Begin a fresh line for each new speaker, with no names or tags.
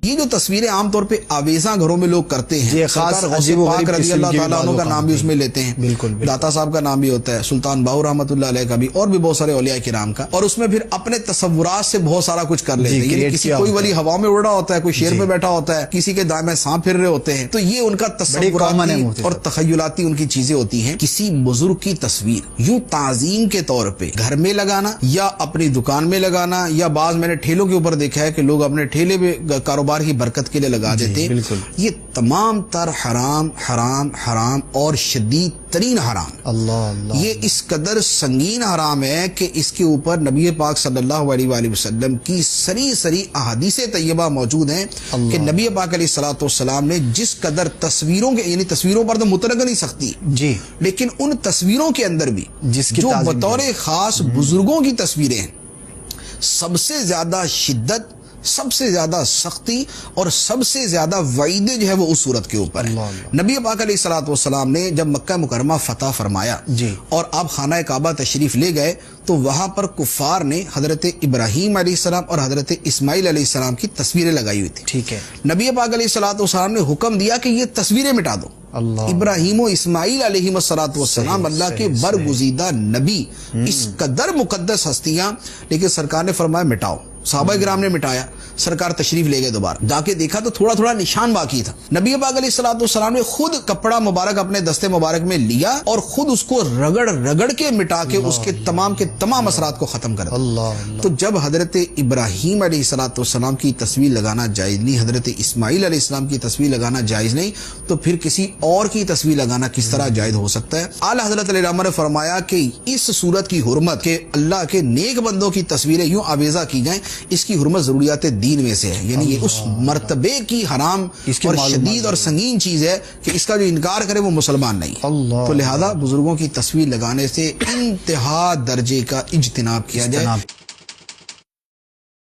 ये जो तस्वीरें आमतौर पे आवेजा घरों में लोग करते हैं,
खास
पाक रज़ी अल्लाह ताला अन्हु का नाम भी उसमें लेते हैं,
बिल्कुल
दाता साहब का नाम भी होता है, सुल्तान बाहू रहमतुल्लाह अलैह का भी, और भी बहुत सारे औलिया किराम का, और उसमें फिर अपने तसव्वुरात से बहुत सारा कुछ कर लेते हैं। किसी कोई वली हवा में उड़ रहा होता है, कोई शेर पे बैठा होता है, किसी के दाएं में सांप फिर रहे होते हैं, तो ये उनका तसव्वुराती और तखय्युलाती उनकी चीजें होती हैं। किसी बुजुर्ग की तस्वीर यूं ताजीम के तौर पे घर में लगाना या अपनी दुकान में लगाना, या बाज मैंने ठेलों के ऊपर देखा है कि लोग अपने ठेले में कारोबार की बरकत के लिए लगा देते हैं। ये तमाम तर हराम हराम हराम और शदीद तरीन हराम।
अल्लाह
ये इस कदर संगीन हराम है कि इसके ऊपर नबी पाक सल्लल्लाहु अलैहि वसल्लम की सरी सरी अहादीसे तैयबा मौजूद हैं कि नबी पाक अलैहिस्सलातु वस्सलाम ने जिस कदर तस्वीरों के, यानी तस्वीरों पर तो मुतलक नहीं सकती जी, लेकिन उन तस्वीरों के अंदर भी जो बतौर खास बुजुर्गों की तस्वीरें हैं, सबसे ज्यादा शिद्दत, सबसे ज्यादा सख्ती और सबसे ज्यादा वईदें जो है वो उस सूरत के ऊपर है। नबी पाक अलैहिस्सलातु वस्सलाम ने जब मक्का मुकरमा फतह फरमाया जी, और आप खाना काबा तशरीफ ले गए, तो वहां पर कुफार ने हजरत इब्राहीम अलैहिस्सलाम और हजरत इस्माइल अलैहिस्सलाम की तस्वीरें लगाई हुई थी। ठीक है, नबी पाक अलैहिस्सलातु वस्सलाम ने हुक्म दिया कि ये तस्वीरें मिटा दो। इब्राहीम और इस्माइल अलैहिस्सलातु वस्सलाम अल्लाह के बरगुज़ीदा नबी, इस कदर मुकद्दस हस्तियां, लेकिन सरकार ने फरमाया मिटाओ। सहाबा किराम ने मिटाया, सरकार तशरीफ ले गए, दोबारा जाके देखा तो थोड़ा थोड़ा निशान बाकी था। नबी पाक अलैहिस्सलातु वस्सलाम ने खुद कपड़ा मुबारक अपने दस्ते मुबारक में लिया और खुद उसको रगड़ रगड़ के मिटा के उसके तमाम के तमाम असरात को खत्म कर दिया। तो जब हजरत इब्राहीम अलैहिस्सलातु वस्सलाम की तस्वीर लगाना जायज नहीं, हजरत इस्माइल अलैहिस्सलाम की तस्वीर लगाना जायज नहीं, तो फिर किसी और की तस्वीर लगाना किस तरह जायज हो सकता है? आला हजरत अलैहिर्रहमत ने फरमाया कि इस सूरत की हुर्मत के अल्लाह के नेक बंदों की तस्वीरें यूं आवेजा की जाएं, इसकी हुर्मत जरूरियात दीन में से है। यानी ये उस मर्तबे की हराम और शदीद और संगीन चीज है कि इसका जो इनकार करे वो मुसलमान नहीं। तो लिहाजा बुजुर्गों की तस्वीर लगाने से इंतहा दर्जे का इज्तिनाब किया जाए।